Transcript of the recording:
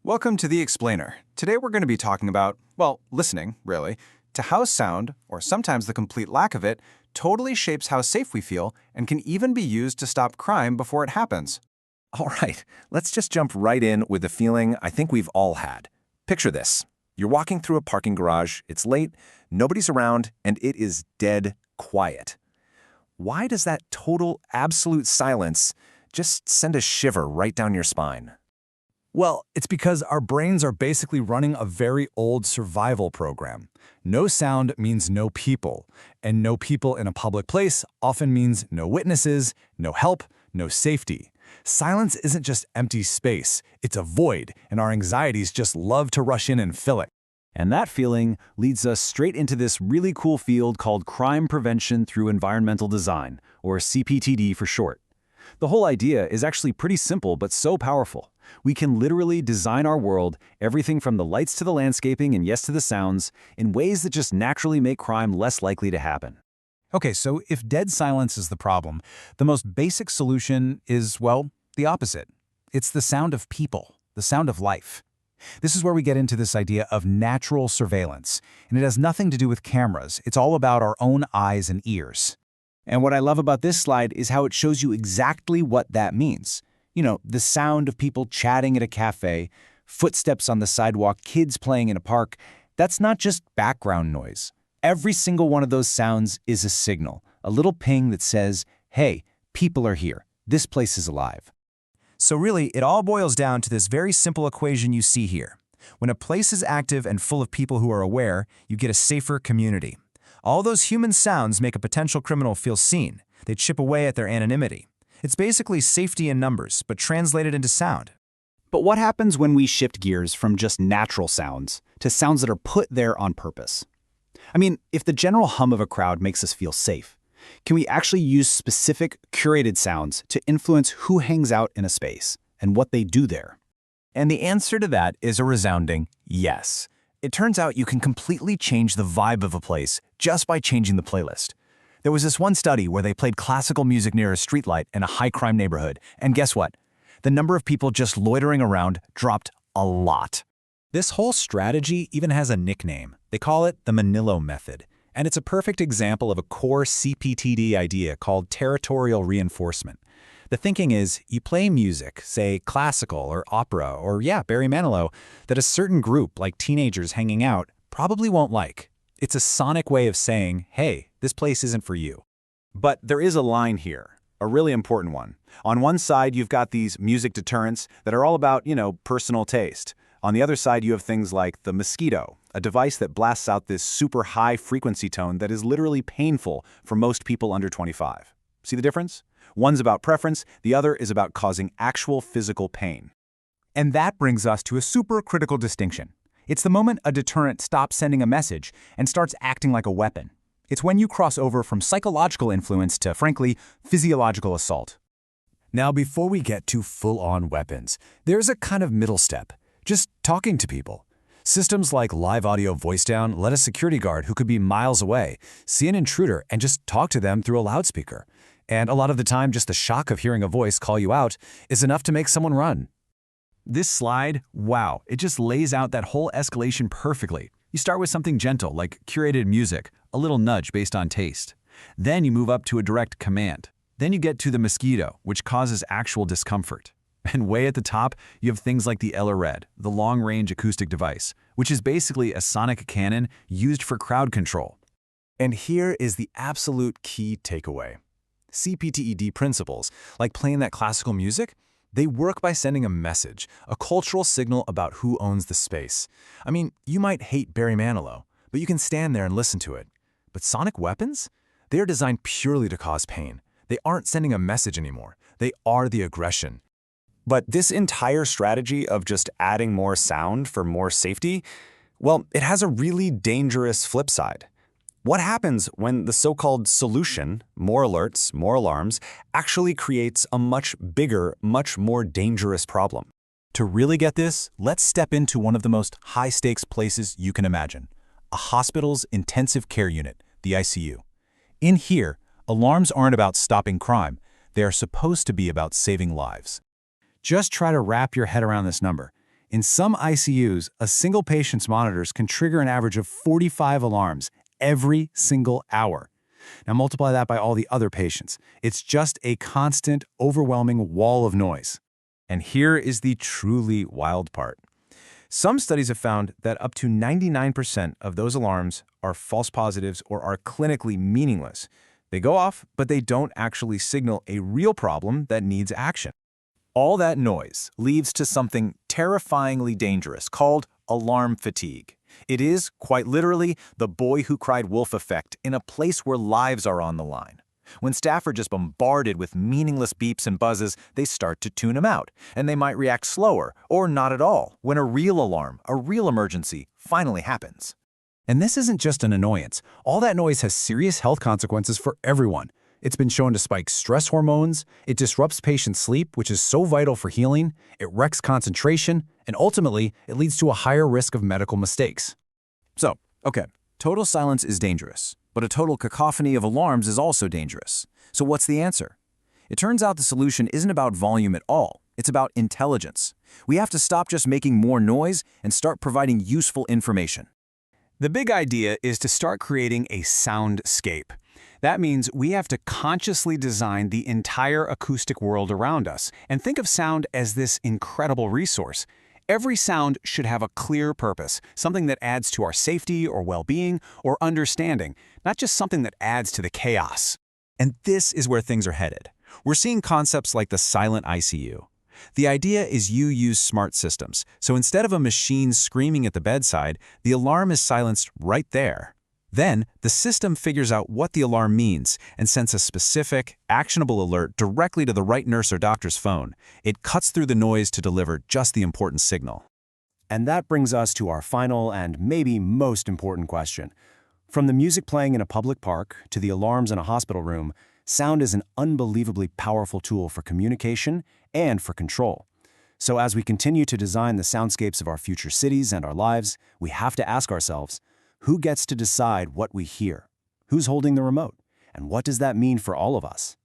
Welcome to The Explainer. Today we're going to be talking about, well, listening, really, to how sound, or sometimes the complete lack of it, totally shapes how safe we feel and can even be used to stop crime before it happens. All right, let's just jump right in with the feeling I think we've all had. Picture this. You're walking through a parking garage, it's late, nobody's around, and it is dead quiet. Why does that total, absolute silence just send a shiver right down your spine? Well, it's because our brains are basically running a very old survival program. No sound means no people, and no people in a public place often means no witnesses, no help, no safety. Silence isn't just empty space, it's a void, and our anxieties just love to rush in and fill it. And that feeling leads us straight into this really cool field called crime prevention through environmental design, or CPTED for short. The whole idea is actually pretty simple but so powerful. We can literally design our world, everything from the lights to the landscaping and yes to the sounds, in ways that just naturally make crime less likely to happen. Okay, so if dead silence is the problem, the most basic solution is, well, the opposite. It's the sound of people, the sound of life. This is where we get into this idea of natural surveillance, and it has nothing to do with cameras. It's all about our own eyes and ears. And what I love about this slide is how it shows you exactly what that means. You know, the sound of people chatting at a cafe, footsteps on the sidewalk, kids playing in a park. That's not just background noise. Every single one of those sounds is a signal, a little ping that says, hey, people are here. This place is alive. So really, it all boils down to this very simple equation you see here. When a place is active and full of people who are aware, you get a safer community. All those human sounds make a potential criminal feel seen. They chip away at their anonymity. It's basically safety in numbers, but translated into sound. But what happens when we shift gears from just natural sounds to sounds that are put there on purpose? I mean, if the general hum of a crowd makes us feel safe, can we actually use specific, curated sounds to influence who hangs out in a space and what they do there? And the answer to that is a resounding yes. It turns out you can completely change the vibe of a place just by changing the playlist. There was this one study where they played classical music near a streetlight in a high-crime neighborhood, and guess what? The number of people just loitering around dropped a lot. This whole strategy even has a nickname. They call it the Manilo method, and it's a perfect example of a core CPTED idea called territorial reinforcement. The thinking is, you play music, say classical or opera or Barry Manilow, that a certain group, like teenagers hanging out, probably won't like. It's a sonic way of saying, hey, this place isn't for you. But there is a line here, a really important one. On one side, you've got these music deterrents that are all about, personal taste. On the other side, you have things like the mosquito, a device that blasts out this super high frequency tone that is literally painful for most people under 25. See the difference? One's about preference, the other is about causing actual physical pain. And that brings us to a super critical distinction. It's the moment a deterrent stops sending a message and starts acting like a weapon. It's when you cross over from psychological influence to, frankly, physiological assault. Now, before we get to full-on weapons, there's a kind of middle step. Just talking to people. Systems like live audio voice down let a security guard who could be miles away see an intruder and just talk to them through a loudspeaker. And a lot of the time, just the shock of hearing a voice call you out is enough to make someone run. This slide, wow, it just lays out that whole escalation perfectly. You start with something gentle, like curated music, a little nudge based on taste. Then you move up to a direct command. Then you get to the mosquito, which causes actual discomfort. And way at the top, you have things like the LRED, the long-range acoustic device, which is basically a sonic cannon used for crowd control. And here is the absolute key takeaway. CPTED principles, like playing that classical music, they work by sending a message, a cultural signal about who owns the space. I mean, you might hate Barry Manilow, but you can stand there and listen to it. But sonic weapons? They are designed purely to cause pain. They aren't sending a message anymore. They are the aggression. But this entire strategy of just adding more sound for more safety, well, it has a really dangerous flip side. What happens when the so-called solution, more alerts, more alarms, actually creates a much bigger, much more dangerous problem? To really get this, let's step into one of the most high-stakes places you can imagine, a hospital's intensive care unit, the ICU. In here, alarms aren't about stopping crime. They are supposed to be about saving lives. Just try to wrap your head around this number. In some ICUs, a single patient's monitors can trigger an average of 45 alarms every single hour. Now multiply that by all the other patients. It's just a constant, overwhelming wall of noise. And here is the truly wild part. Some studies have found that up to 99% of those alarms are false positives or are clinically meaningless. They go off, but they don't actually signal a real problem that needs action. All that noise leads to something terrifyingly dangerous called alarm fatigue. It is, quite literally, the boy who cried wolf effect in a place where lives are on the line. When staff are just bombarded with meaningless beeps and buzzes, they start to tune them out, and they might react slower, or not at all, when a real alarm, a real emergency, finally happens. And this isn't just an annoyance. All that noise has serious health consequences for everyone. It's been shown to spike stress hormones, it disrupts patient sleep, which is so vital for healing, it wrecks concentration, and ultimately, it leads to a higher risk of medical mistakes. So, okay, total silence is dangerous, but a total cacophony of alarms is also dangerous. So what's the answer? It turns out the solution isn't about volume at all. It's about intelligence. We have to stop just making more noise and start providing useful information. The big idea is to start creating a soundscape. That means we have to consciously design the entire acoustic world around us and think of sound as this incredible resource. Every sound should have a clear purpose, something that adds to our safety or well-being or understanding, not just something that adds to the chaos. And this is where things are headed. We're seeing concepts like the silent ICU. The idea is you use smart systems, so instead of a machine screaming at the bedside, the alarm is silenced right there. Then, the system figures out what the alarm means and sends a specific, actionable alert directly to the right nurse or doctor's phone. It cuts through the noise to deliver just the important signal. And that brings us to our final and maybe most important question. From the music playing in a public park to the alarms in a hospital room, sound is an unbelievably powerful tool for communication and for control. So as we continue to design the soundscapes of our future cities and our lives, we have to ask ourselves, who gets to decide what we hear? Who's holding the remote? And what does that mean for all of us?